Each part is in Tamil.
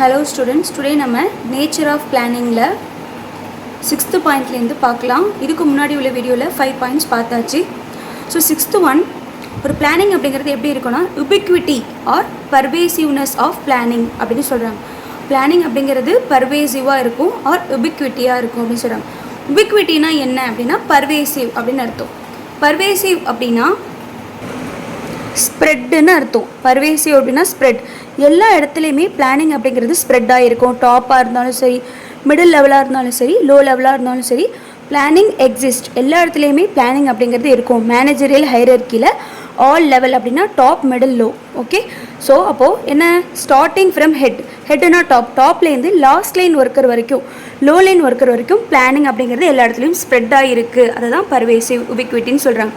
Hello students, today நம்ம nature of planningல 6th பாயிண்ட்ல இருந்து பார்க்கலாம். இதுக்கு முன்னாடி உள்ள வீடியோல 5 பாயிண்ட்ஸ் பார்த்தாச்சு. ஸோ 6th ஒன் ஒரு பிளானிங் அப்படிங்கிறது எப்படி இருக்குன்னா ubiquity or pervasiveness of planning அப்படின்னு சொல்கிறாங்க. பிளானிங் அப்படிங்கிறது பர்வேசிவாக இருக்கும் ஆர் ubiquity-ஆக இருக்கும் அப்படின்னு சொல்கிறாங்க. ubiquity-னா என்ன அப்படின்னா பர்வேசிவ் அப்படின்னு அர்த்தம். பர்வேசிவ் அப்படின்னா ஸ்ப்ரெட்டுன்னு அர்த்தம். பர்வேசிவ் அப்படின்னா ஸ்ப்ரெட். எல்லா இடத்துலையுமே பிளானிங் அப்படிங்கிறது ஸ்ப்ரெட்டாக இருக்கும். டாப்பாக இருந்தாலும் சரி, மிடில் லெவலாக இருந்தாலும் சரி, லோ லெவலாக இருந்தாலும் சரி, பிளானிங் எக்ஸிஸ்ட். எல்லா இடத்துலையுமே பிளானிங் அப்படிங்கிறது இருக்கும். மேனேஜரியல் ஹையர்கியில் ஆல் லெவல் அப்படின்னா top, middle, low. Okay, so அப்போது என்ன, ஸ்டார்டிங் ஃப்ரம் ஹெட்னா டாப்லேருந்து லாஸ்ட் லைன் ஒர்க்கர் வரைக்கும், லோ லைன் ஒர்க்கர் வரைக்கும் பிளானிங் அப்படிங்கிறது எல்லா இடத்துலையும் ஸ்ப்ரெட்டாக இருக்குது. அதை தான் பர்வேசிவ் உபிக்விட்டின்னு சொல்கிறாங்க.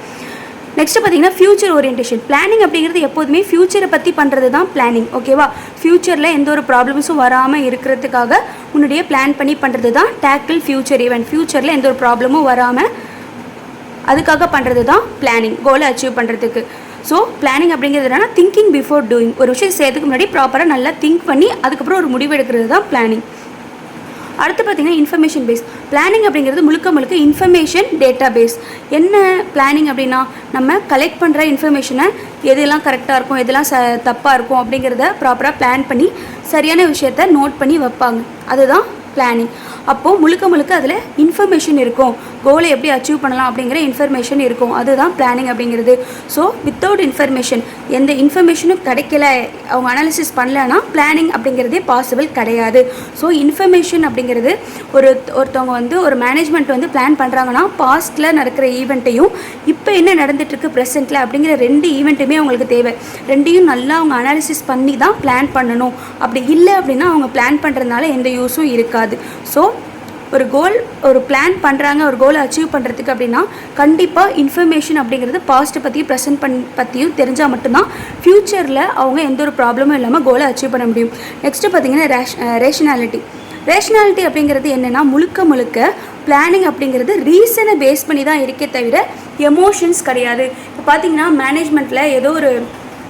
நெக்ஸ்ட்டு பார்த்தீங்கன்னா ஃபியூச்சர் ஓரியன்டேஷன். பிளானிங் அப்படிங்கிறது எப்போதுமே ஃபியூச்சரை பற்றி பண்ணுறது தான் பிளானிங். ஓகேவா, ஃபியூச்சரில் எந்த ஒரு ப்ராப்ளம்ஸும் வராமல் இருக்கிறதுக்காக முன்னாடியே பிளான் பண்ணி பண்ணுறது தான் டேக்கிள் ஃபியூச்சர் ஈவெண்ட். ஃபியூச்சரில் எந்த ஒரு ப்ராப்ளமும் வராமல் அதுக்காக பண்ணுறது தான் பிளானிங், கோலை அச்சீவ் பண்ணுறதுக்கு. ஸோ பிளானிங் அப்படிங்கிறது என்னன்னா திங்கிங் பிஃபோர் டூயிங். ஒரு விஷயம் செய்யறதுக்கு முன்னாடி ப்ராப்பராக நல்லா திங்க் பண்ணி அதுக்கப்புறம் ஒரு முடிவு எடுக்கிறது தான் பிளானிங். அடுத்து பார்த்திங்கன்னா இன்ஃபர்மேஷன் பேஸ். பிளானிங் அப்படிங்கிறது முழுக்க இன்ஃபர்மேஷன் டேட்டா பேஸ். என்ன பிளானிங் அப்படின்னா நம்ம கலெக்ட் பண்ணுற இன்ஃபர்மேஷனை எதெல்லாம் கரெக்டாக இருக்கும், எதெல்லாம் தப்பாக இருக்கும் அப்படிங்கிறத ப்ராப்பராக பிளான் பண்ணி சரியான விஷயத்த நோட் பண்ணி வைப்பாங்க. அதுதான் பிளானிங். அப்போது முழுக்க அதில் இன்ஃபர்மேஷன் இருக்கும். கோலை எப்படி அச்சீவ் பண்ணலாம் அப்படிங்கிற இன்ஃபர்மேஷன் இருக்கும். அதுதான் பிளானிங் அப்படிங்கிறது. ஸோ வித்தவுட் இன்ஃபர்மேஷன், எந்த இன்ஃபர்மேஷனும் கிடைக்கல, அவங்க அனாலிசிஸ் பண்ணலன்னா பிளானிங் அப்படிங்கிறதே பாசிபிள் கிடையாது. ஸோ இன்ஃபர்மேஷன் அப்படிங்கிறது ஒருத்தவங்க ஒரு மேனேஜ்மெண்ட் பிளான் பண்ணுறாங்கன்னா பாஸ்ட்டில் நடக்கிற ஈவெண்ட்டையும் இப்போ என்ன நடந்துகிட்ருக்கு ப்ரெசென்ட்டில் அப்படிங்கிற 2 ஈவெண்ட்டுமே அவங்களுக்கு தேவை. ரெண்டையும் நல்லா அவங்க அனாலிசிஸ் பண்ணி தான் பிளான் பண்ணணும். அப்படி இல்லை அப்படின்னா அவங்க பிளான் பண்ணுறதுனால எந்த யூஸும் இருக்காது. ஸோ ஒரு பிளான் பண்ணுறாங்க, ஒரு கோலை அச்சீவ் பண்ணுறதுக்கு அப்படின்னா கண்டிப்பாக இன்ஃபர்மேஷன் அப்படிங்கிறது பாஸ்ட்டை பற்றியும் ப்ரெசென்ட் பற்றியும் தெரிஞ்சால் மட்டும்தான் ஃப்யூச்சரில் அவங்க எந்த ஒரு ப்ராப்ளமும் இல்லாமல் கோலை அச்சீவ் பண்ண முடியும். நெக்ஸ்ட்டு பார்த்திங்கன்னா ரேஷனாலிட்டி அப்படிங்கிறது என்னென்னா முழுக்க பிளானிங் அப்படிங்கிறது ரீசனை பேஸ் பண்ணி தான் இருக்கே தவிர எமோஷன்ஸ் கிடையாது. இப்போ பார்த்திங்கன்னா மேனேஜ்மெண்ட்டில் ஏதோ ஒரு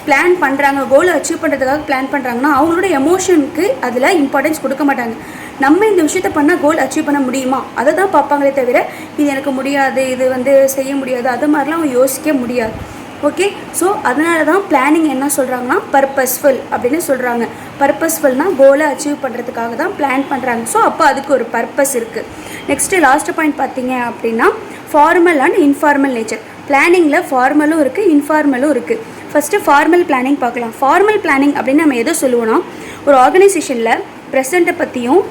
பிளான் பண்ணுறாங்க, கோலை அச்சீவ் பண்ணுறதுக்காக பிளான் பண்ணுறாங்கன்னா அவங்களோட எமோஷனுக்கு அதில் இம்பார்ட்டன்ஸ் கொடுக்க மாட்டாங்க. நம்ம இந்த விஷயத்த பண்ணால் கோல் அச்சீவ் பண்ண முடியுமா அதை தான் பார்ப்பாங்களே தவிர இது எனக்கு முடியாது, இது செய்ய முடியாது, அது மாதிரிலாம் அவங்க யோசிக்க முடியாது. ஓகே, ஸோ அதனால தான் பிளானிங் என்ன சொல்கிறாங்கன்னா பர்பஸ்ஃபுல் அப்படின்னு சொல்கிறாங்க. பர்பஸ்ஃபுல்னால் கோலை அச்சீவ் பண்ணுறதுக்காக தான் பிளான் பண்ணுறாங்க. ஸோ அப்போ அதுக்கு ஒரு பர்பஸ் இருக்குது. நெக்ஸ்ட்டு லாஸ்ட் பாயிண்ட் பார்த்தீங்க அப்படின்னா ஃபார்மல் அண்ட் இன்ஃபார்மல் நேச்சர். பிளானிங்கில் ஃபார்மலும் இருக்குது, இன்ஃபார்மலும் இருக்குது. ஃபஸ்ட்டு ஃபார்மல் பிளானிங் பார்க்கலாம். ஃபார்மல் பிளானிங் அப்படின்னு நம்ம எதை சொல்லுவோன்னா, ஒரு ஆர்கனைசேஷனில் ப்ரெசண்ட்டை பற்றியும்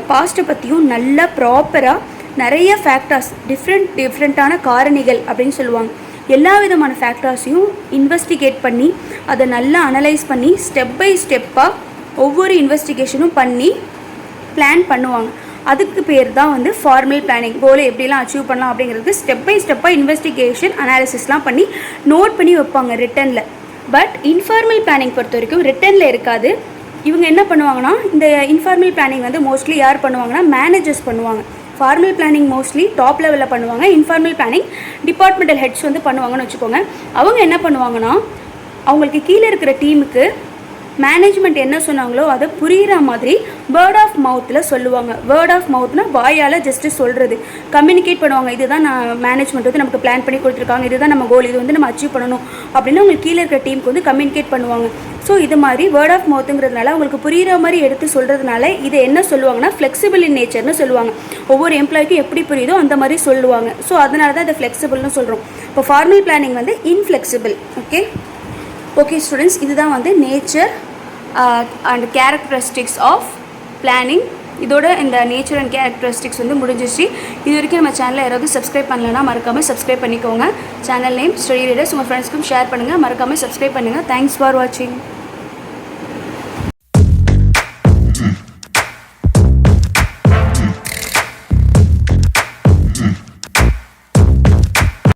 பாஸ்ட்டை பற்றியும் நல்லா ப்ராப்பராக நிறைய ஃபேக்டர்ஸ், டிஃப்ரெண்ட்டான காரணிகள் அப்படின்னு சொல்லுவாங்க. எல்லா விதமான ஃபேக்டர்ஸையும் இன்வெஸ்டிகேட் பண்ணி அதை நல்லா அனலைஸ் பண்ணி ஸ்டெப் பை ஸ்டெப்பாக ஒவ்வொரு இன்வெஸ்டிகேஷனும் பண்ணி பிளான் பண்ணுவாங்க. அதுக்கு பேர் தான் ஃபார்மல் பிளானிங். கோலை எப்படிலாம் அச்சீவ் பண்ணலாம் அப்படிங்கிறது ஸ்டெப் பை ஸ்டெப்பாக இன்வெஸ்டிகேஷன், அனாலிசிஸ்லாம் பண்ணி நோட் பண்ணி வைப்பாங்க ரிட்டனில். பட் இன்ஃபார்மல் பிளானிங் பொறுத்த வரைக்கும் ரிட்டனில் இருக்காது. இவங்க என்ன பண்ணுவாங்கன்னா, இந்த இன்ஃபார்மல் பிளானிங் மோஸ்ட்லி யார் பண்ணுவாங்கன்னா மேனேஜர்ஸ் பண்ணுவாங்க. ஃபார்மல் பிளானிங் மோஸ்ட்லி டாப் லெவலில் பண்ணுவாங்க. இன்ஃபார்மல் பிளானிங் டிபார்ட்மெண்டல் ஹெட்ஸ் பண்ணுவாங்கன்னு வச்சுக்கோங்க. அவங்க என்ன பண்ணுவாங்கன்னா, அவங்களுக்கு கீழே இருக்கிற டீமுக்கு மேனேஜ்மெண்ட் என்ன சொன்னாங்களோ அதை புரிகிற மாதிரி வேர்ட் ஆஃப் மவுத்தில் சொல்லுவாங்க. வேர்ட் ஆஃப் மவுத்னால் வாயால் ஜஸ்ட்டு சொல்கிறது, கம்யூனிகேட் பண்ணுவாங்க. இதுதான் நான் மேனேஜ்மெண்ட் நமக்கு பிளான் பண்ணி கொடுத்துருக்காங்க, இதுதான் நம்ம கோல், இது நம்ம அச்சீவ் பண்ணணும் அப்படின்னு அவங்களுக்கு கீழே இருக்கிற டீமுக்கு கம்யூனிகேட் பண்ணுவாங்க. ஸோ இது மாதிரி வேர்ட் ஆஃப் மவுத்துங்கிறதுனால அவங்களுக்கு புரிகிற மாதிரி எடுத்து சொல்கிறதுனால இதை என்ன சொல்லுவாங்கன்னா ஃப்ளெக்சிபிள் இன் நேச்சர்னு சொல்லுவாங்க. ஒவ்வொரு எம்ப்ளாய்க்கும் எப்படி புரியுதோ அந்த மாதிரி சொல்லுவாங்க. ஸோ அதனால தான் இதை ஃப்ளெக்சிபிள்னு சொல்கிறோம். இப்போ formal planning inflexible. Okay students, இதுதான் nature and characteristics of planning. இதோட இந்த நேச்சர் அண்ட் கேரக்டரிஸ்டிக்ஸ் முடிஞ்சிச்சு. இது வரைக்கும் நம்ம சேனலில் யாராவது சப்ஸ்கிரைப் பண்ணலன்னா மறக்காமல் சப்ஸ்கிரைப் பண்ணிக்கோங்க. Channel name study Riders. உங்கள் ஃப்ரெண்ட்ஸ்க்கும் ஷேர் பண்ணுங்கள். மறக்காமல் சப்ஸ்கிரைப் பண்ணுங்கள். தேங்க்ஸ் ஃபார் வாட்சிங்.